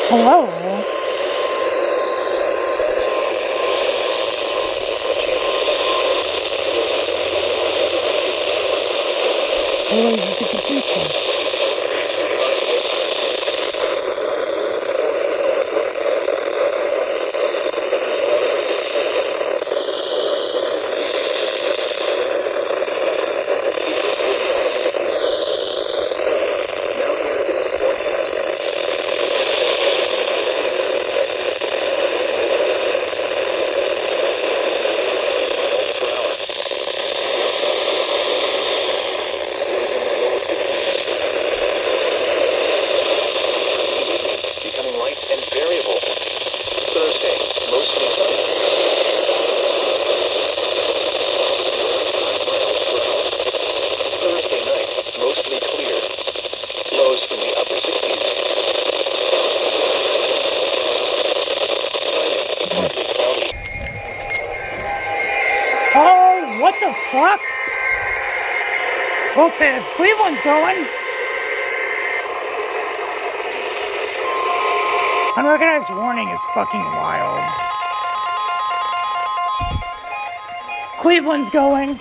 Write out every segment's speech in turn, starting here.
Hello? Anyways, you get your face test. Oh, what the fuck? Okay, if Cleveland's going. Unrecognized warning is fucking wild. Cleveland's going.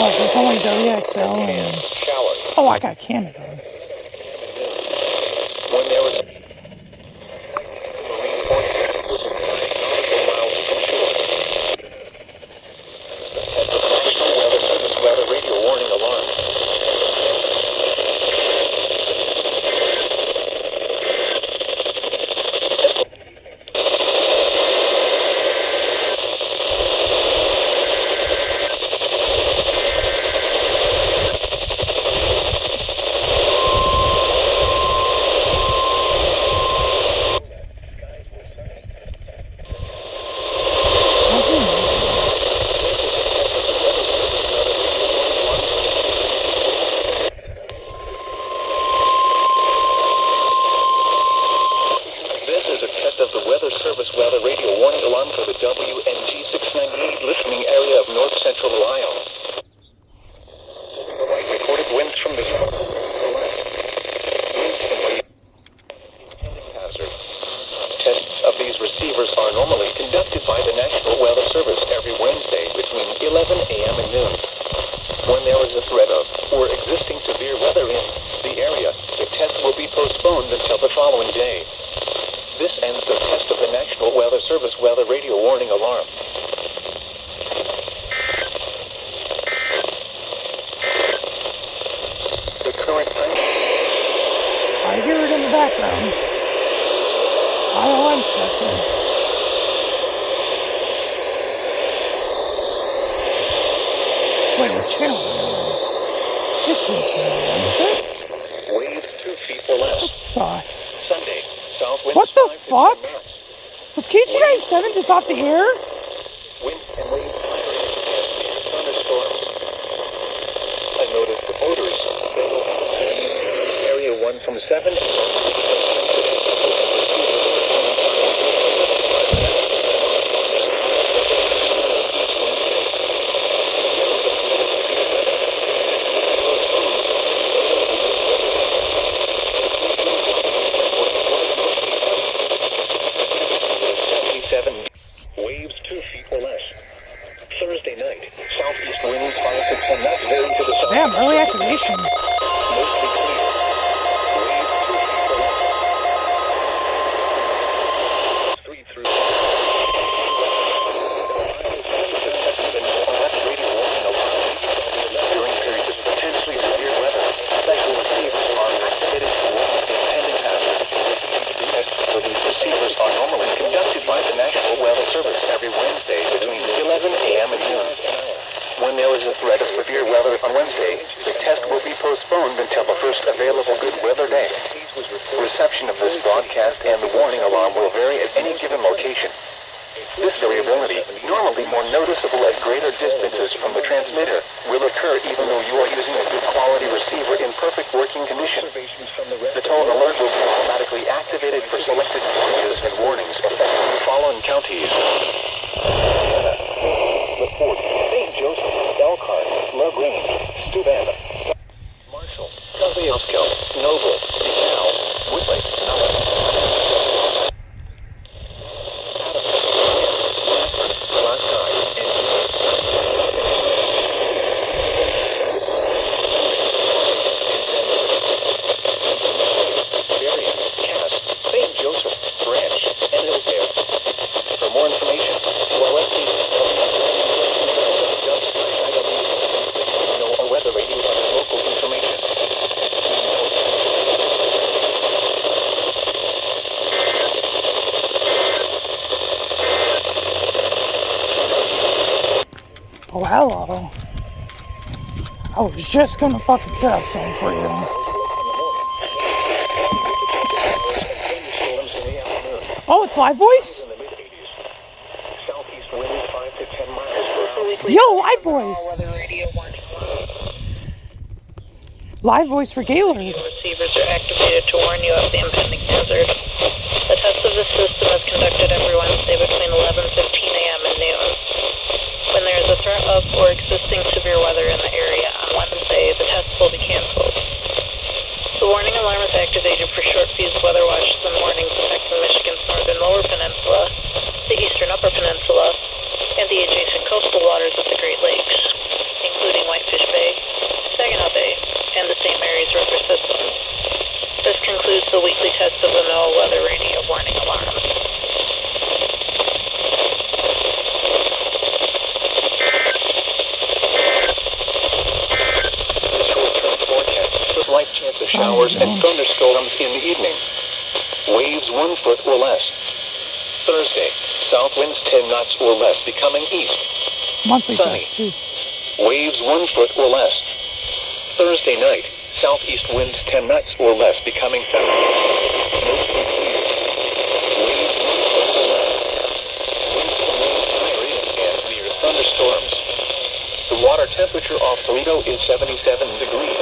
Oh, so it's only DTX. Oh, I got Canada. Weather radio warning alarm for the WNG 698 listening area of north central Ohio. Recorded winds from the hazard. Tests of these receivers are normally conducted by the National Weather Service every Wednesday between 11 a.m. and noon. When there is a threat of or existing severe weather in the area, the test will be postponed until the following day. This ends the test of the National Weather Service weather radio warning alarm. The current time... I hear it in the background. ILN's testing. Wait, what channel are you on? This is channel 1, is it? Waves 2 feet or less. What's that? Sunday. What the fuck? Was KG97 just off the air? Wind and wave thunderstorms. I noticed the motors. Area 1 from 7. Waves 2 feet or less. Thursday night, southeast winds 5 to 10 knots varying to the south. Damn, early activation. Mostly clear. Waves 2 feet or less. 3 through 6. During periods of potentially severe weather, special receivers are activated to warn of impending hazard. Tests for these receivers are normally conducted by the National Weather Service every Wednesday between 11 a.m. and noon. When there is a threat of severe weather on Wednesday, the test will be postponed until the first available good weather day. Reception of this broadcast and the warning alarm will vary at any given location. This variability, normally more noticeable at greater distances from the transmitter, will occur even though you are using a good quality receiver in perfect working working condition. The tone alert will be automatically activated for selected areas and warnings affecting the following counties. LaPorte, St. Joseph, Elkhart, LaGrange, Steuben, Marshall, Kosciuszko, Noble, DeKalb, Whitley, Allen, Oh, hello. I was just gonna fucking set up something for you. Oh, it's live voice? Yo, live voice! Live voice for Gaylord. Receivers are activated to warn you of the impending hazard. The test of this system is conducted every Wednesday between 11:15 a.m. and noon. When there is a threat of or existing severe weather in the area on Wednesday, the tests will be canceled. The warning alarm is activated for short-fused weather watches and warnings affecting Michigan's northern lower peninsula, the eastern upper peninsula, and the adjacent coastal waters of the Great Lakes, including Whitefish Bay, Saginaw Bay, and the St. Mary's River system. This concludes the weekly test of the NOAA weather radio warning alarm. Slight chance of showers and thunderstorms in the evening. Waves 1 foot or less. Thursday, south winds 10 knots or less, becoming east. Monthly Sunny. test too. Waves 1 foot or less. Thursday night, southeast winds 10 knots or less, becoming south. Mostly clear. Waves 1 foot or less. Winds can range higher in and near thunderstorms. The water temperature off Toledo is 77 degrees.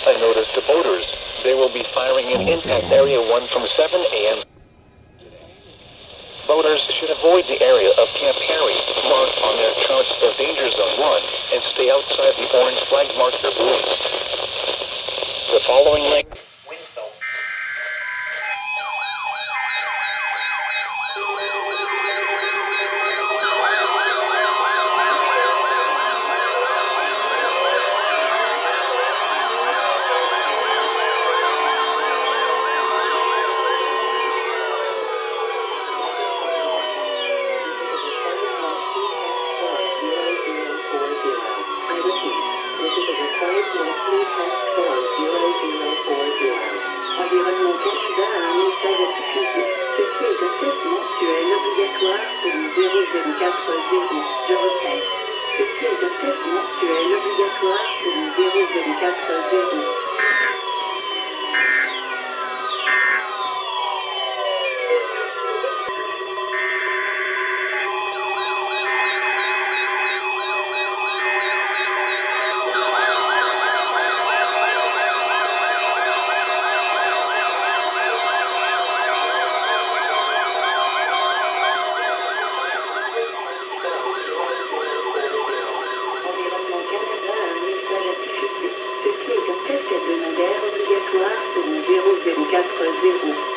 I noticed the boaters. They will be firing in impact area 1 from 7 a.m. Boaters should avoid the area of Camp Harry, marked on their charts of Danger Zone 1, and stay outside the orange flag marker buoys. The following link... Environnement Canada a un message à diffuser. Ceci est un test mensuel obligatoire pour le 0040. Je répète. Ceci est un test mensuel obligatoire pour le 0040.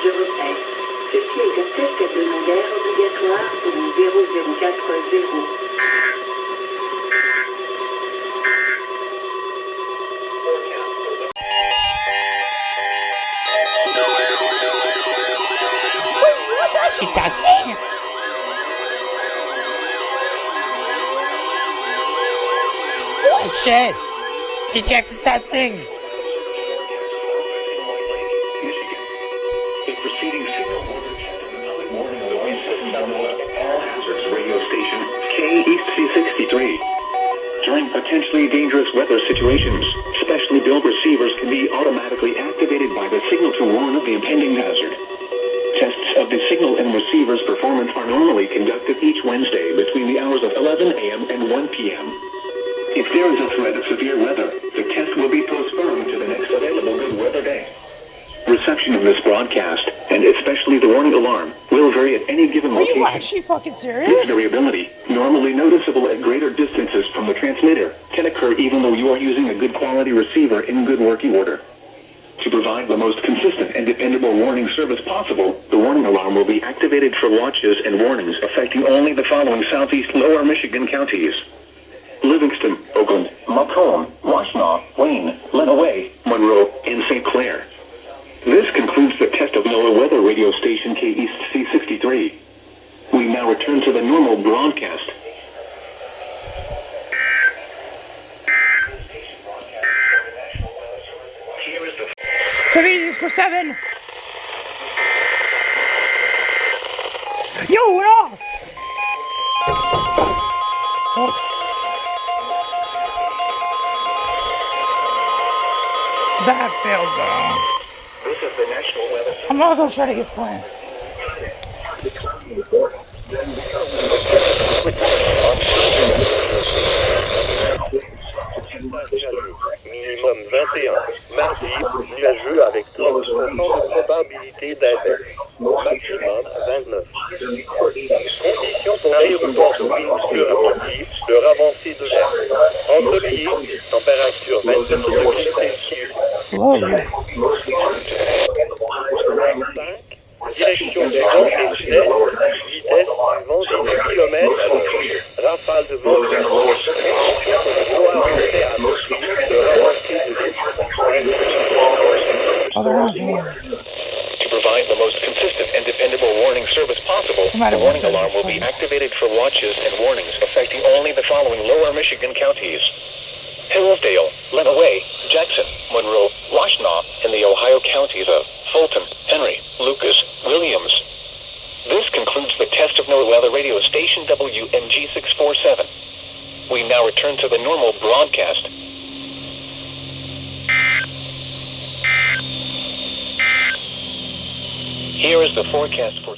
Je répète, ceci est un test hebdomadaire obligatoire pour le 0040. Testing? Oh shit! DTX is testing! The preceding signal order public warning of the wind system all hazards radio station KEAS-C63. During potentially dangerous weather situations, specially built receivers can be automatically activated by the signal to warn of the impending hazard. Tests of the signal and receiver's performance are normally conducted each Wednesday between the hours of 11 a.m. and 1 p.m. If there is a threat of severe weather, the test will be postponed to the next available good weather day. Reception of this broadcast, and especially the warning alarm, will vary at any given Are you location. actually fucking This serious? variability, normally noticeable at greater distances from the transmitter, can occur even though you are using a good quality receiver in good working order. To provide the most consistent and dependable warning service possible, the warning alarm will be activated for watches and warnings affecting only the following southeast lower Michigan counties: Livingston, Oakland, Macomb, Washtenaw, Wayne, Lenawee, Monroe, and St. Clair. This concludes the test of NOAA weather radio station KEAS-C63. We now return to the normal broadcast. Here is the Provisions for 7! Yo, we're off! Oh. That failed though. This is the National Weather I'm gonna go try to get Flint. Minimum 21. Mardi, nuageux avec 30% de probabilité d'averse. Maximum 29. Conditions pour l'aéroport de Windsor à midi, l'heure avancée de l'air. Ensoleillé, température 27 degrés Celsius. Hello. 5. Direction du vent et sud-est, vitesse du vent 10 km, rafale de vent de l'eau avancée à midi, l'heure avancée de l'air. Oh, they're not here. To provide the most consistent and dependable warning service possible, No matter the what warning alarm will be activated for watches and warnings affecting only the following lower Michigan counties: Hillsdale, Lenawee, Jackson, Monroe, Washtenaw, and the Ohio counties of Fulton, Henry, Lucas, Williams. This concludes the test of NOAA weather radio station WMG647. We now return to the normal broadcast. Here is the forecast for